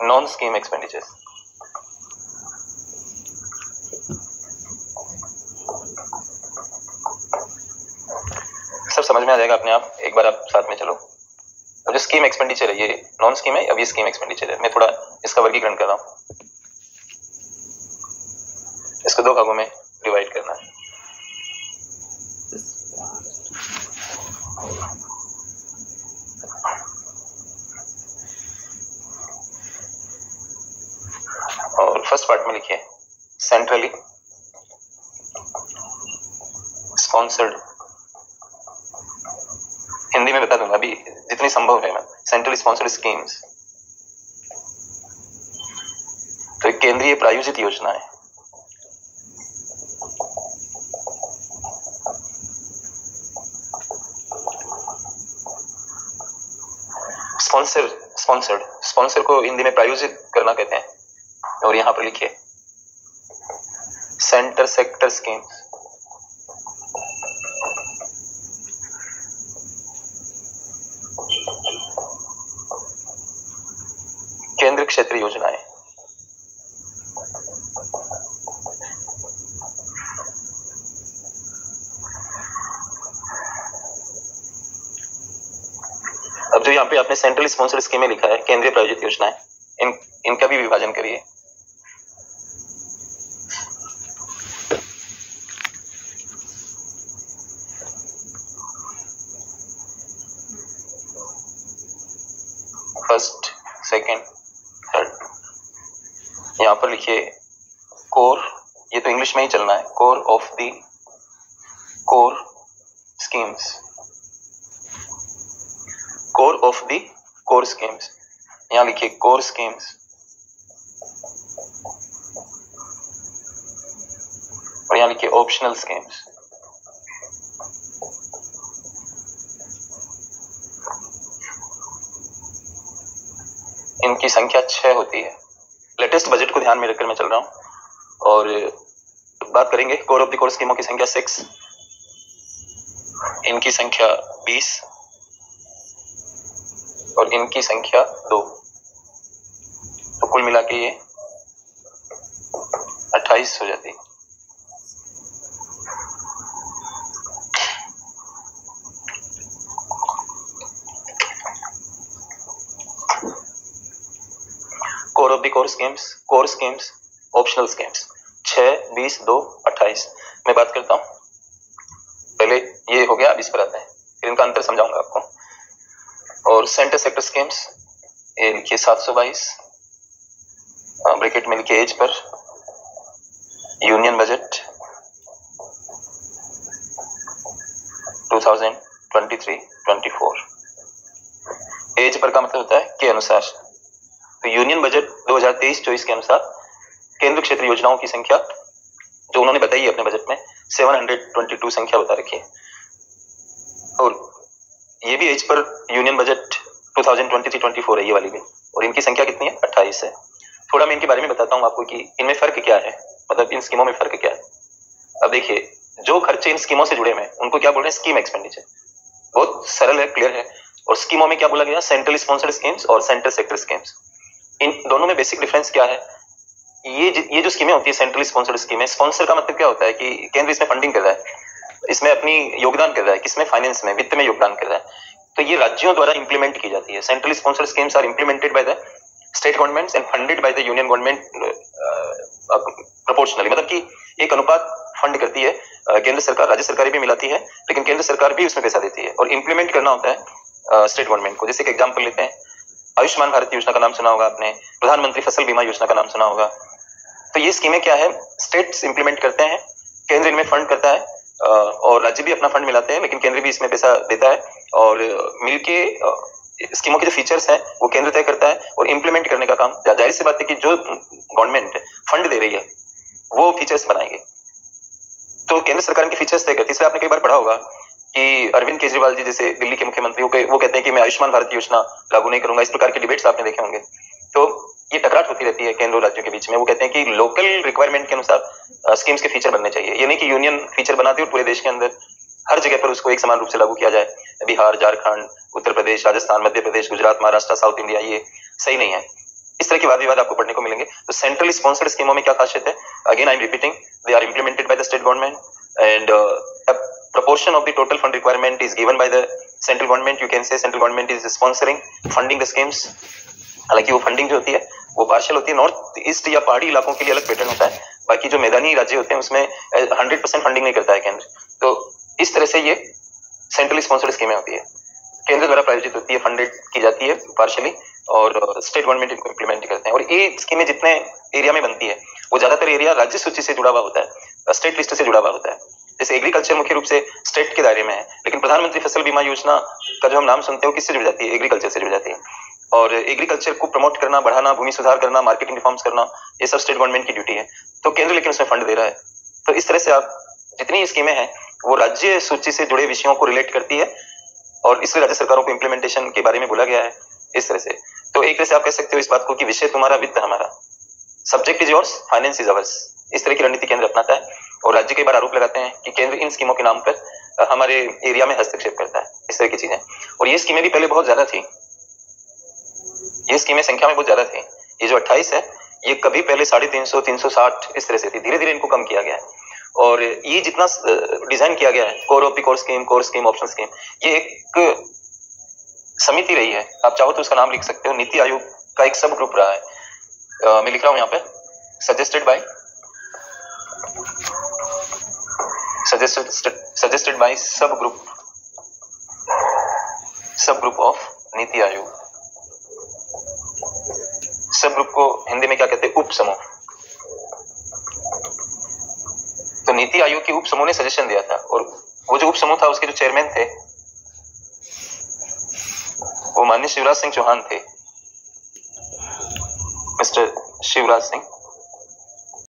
Non scheme expenditures. सब समझ में आ जाएगा अपने आप, एक बार आप साथ में चलो। अब जो स्कीम एक्सपेंडिचर है ये नॉन स्कीम है, अब ये स्कीम एक्सपेंडिचर है। मैं थोड़ा इसका वर्गीकरण कर रहा हूं। इसको दो भागों में डिवाइड करना है। और फर्स्ट पार्ट में लिखिए सेंट्रली स्पॉन्सर्ड, हिंदी में बता दूंगा अभी जितनी संभव है मैं। सेंट्रली स्पॉन्सर्ड स्कीम्स तो एक केंद्रीय प्रायोजित योजना है। स्पॉन्सर को हिंदी में प्रायोजित करना कहते हैं। और यहां पर लिखिए सेंटर सेक्टर स्कीम्स। केंद्र क्षेत्र योजनाएं। अब जो यहाँ पे आपने सेंट्रल स्पॉन्सर्ड स्कीमें लिखा है, केंद्रीय प्रायोजित योजनाएं, इनका भी विभाजन करिए। First, second, third. यहां पर लिखिए कोर, ये तो इंग्लिश में ही चलना है, core of the core schemes. Core of the core schemes, यहां लिखिए कोर स्कीम्स। और यहां लिखिए ऑप्शनल स्कीम्स। इनकी संख्या 6 होती है। लेटेस्ट बजट को ध्यान में रखकर मैं चल रहा हूं। और बात करेंगे कोर ऑफ द कोर स्कीमों की संख्या 6, इनकी संख्या 20 और इनकी संख्या 2, तो कुल मिला के ये 28 हो जाती। Core of the core schemes, optional schemes 6, 20, 2, 28। मैं बात करता हूं, पहले ये हो गया, अब इस पर आते हैं, फिर इनका अंतर समझाऊंगा आपको। और सेंटर सेक्टर स्कीम्स, ये लिखिए 722, ब्रैकेट में लिखिए as per union budget 2023-24। As per का मतलब होता है के अनुसार। तो यूनियन बजट 2023-24 के अनुसार केंद्र क्षेत्र योजनाओं की संख्या जो उन्होंने बताई है अपने बजट में 722 संख्या बता रखी है। और ये भी एज पर यूनियन बजट 2023-24 है, ये वाली भी। और इनकी संख्या कितनी है? 28 है। थोड़ा मैं इनके बारे में बताता हूँ आपको कि इनमें फर्क क्या है, मतलब इन स्कीमों में फर्क क्या है। अब देखिए, जो खर्चे इन स्कीमों से जुड़े हैं उनको क्या बोल रहे हैं? Scheme expenditure. बहुत सरल है, क्लियर है। और स्कीमों में क्या बोला गया? सेंट्रल स्पॉन्सर्ड स्कीम्स और सेंटर सेक्टर स्कीम्स। इन दोनों में बेसिक डिफरेंस क्या है? ये जो स्कीमें होती है सेंट्रल स्पॉन्सर्ड स्कीमें, स्पॉन्सर का मतलब क्या होता है कि केंद्र इसमें फंडिंग कर रहा है, इसमें अपनी योगदान कर रहा है, किसमें? फाइनेंस में, वित्त में योगदान कर रहा है। तो ये राज्यों द्वारा इंप्लीमेंट की जाती है। Central sponsored schemes are implemented by the state governments and funded by the union government proportionally, मतलब कि एक अनुपात फंड करती है केंद्र सरकार, राज्य सरकारें भी मिलाती है, लेकिन केंद्र सरकार भी उसमें पैसा देती है। और इंप्लीमेंट करना होता है स्टेट गवर्नमेंट को। जैसे एक एग्जांपल लेते हैं, आयुष्मान भारत योजना का नाम सुना होगा आपने, प्रधानमंत्री फसल बीमा योजना का नाम सुना होगा। तो ये स्कीमें क्या है? स्टेट्स इंप्लीमेंट करते हैं, केंद्र इनमें फंड करता है और राज्य भी अपना फंड मिलाते हैं, लेकिन केंद्र भी इसमें पैसा देता है। और मिलके स्कीमों के जो फीचर्स हैं वो केंद्र तय करता है और इंप्लीमेंट करने का काम, जाहिर सी बात है कि जो गवर्नमेंट फंड दे रही है वो फीचर्स बनाएंगे। तो केंद्र सरकार के फीचर्स तय करती है। इसलिए आपने कई बार पढ़ा होगा कि अरविंद केजरीवाल जी जैसे दिल्ली के मुख्यमंत्री वो कहते हैं कि मैं आयुष्मान भारत योजना लागू नहीं करूंगा। इस प्रकार के डिबेट्स आपने देखे होंगे। तो ये टकराट होती रहती है केंद्र और राज्यों के बीच में। वो कहते हैं कि लोकल रिक्वायरमेंट के अनुसार स्कीम्स के फीचर बनने चाहिए। ये नहीं कि यूनियन फीचर बना दे और पूरे देश के अंदर हर जगह पर उसको एक समान रूप से लागू किया जाए। बिहार, झारखंड, उत्तर प्रदेश, राजस्थान, मध्य प्रदेश, गुजरात, महाराष्ट्र, साउथ इंडिया, ये सही नहीं है। इस तरह के वाद विवाद आपको पढ़ने को मिलेंगे। तो सेंट्रल स्पॉन्सर्ड स्कीमों में क्या खासियत है? Again I am repeating, they are implemented by the state government and proportion of the total fund requirement is given by the central government. You can say central government is sponsoring, funding the schemes. हालांकि वो funding जो होती है वो partial होती है। North east या पहाड़ी इलाकों के लिए अलग पैटर्न होता है, बाकी जो मैदानी राज्य होते हैं उसमें 100% फंडिंग नहीं करता है केंद्र। तो इस तरह से ये सेंट्रल स्पॉन्सर्ड स्कीमें होती है, केंद्र द्वारा प्रायोजित होती है, फंडेड की जाती है पार्शियली, और स्टेट गवर्नमेंट इनको इम्प्लीमेंट करते हैं। और ये स्कीमें जितने एरिया में बनती है वो ज्यादातर एरिया राज्य सूची से जुड़ा हुआ होता है, स्टेट लिस्ट से जुड़ा हुआ होता है। जैसे एग्रीकल्चर मुख्य रूप से स्टेट के दायरे में है, लेकिन प्रधानमंत्री फसल बीमा योजना का जो हम नाम सुनते हैं वो किससे जुड़ जाती है? एग्रीकल्चर से जुड़ जाती है। और एग्रीकल्चर को प्रमोट करना, बढ़ाना, भूमि सुधार करना, मार्केटिंग रिफॉर्म्स करना, ये सब स्टेट गवर्नमेंट की ड्यूटी है। तो केंद्र लेकिन उसमें फंड दे रहा है। तो इस तरह से आप जितनी स्कीमें हैं वो राज्य सूची से जुड़े विषयों को रिलेट करती है, और इसलिए राज्य सरकारों को इम्प्लीमेंटेशन के बारे में बोला गया है इस तरह से। तो एक तरह से आप कह सकते हो इस बात को कि विषय तुम्हारा, वित्त हमारा, subject is yours, finance is ours. इस तरह की रणनीति केंद्र अपनाता है, और राज्य कई बार आरोप लगाते हैं कि केंद्र इन स्कीमों के नाम पर हमारे एरिया में हस्तक्षेप करता है, इस तरह की चीजें। और ये स्कीमें भी पहले बहुत ज्यादा थी, ये स्कीमें संख्या में बहुत ज्यादा थी। ये जो 28 है ये कभी पहले 350, 360 इस तरह से थी, धीरे धीरे इनको कम किया गया है। और ये जितना डिजाइन किया गया है, core OP, core scheme, option scheme, ये एक समिति रही है। आप चाहो तो उसका नाम लिख सकते हो, नीति आयोग का एक सब ग्रुप रहा है। मैं लिख रहा हूं यहाँ पे, सजेस्टेड बाय सब ग्रुप ऑफ नीति आयोग। सब ग्रुप को हिंदी में क्या कहते हैं? उप समूह। तो नीति आयोग के उप समूह ने सजेशन दिया था, और वो जो उप समूह था उसके जो चेयरमैन थे वो माननीय शिवराज सिंह चौहान थे, मिस्टर शिवराज सिंह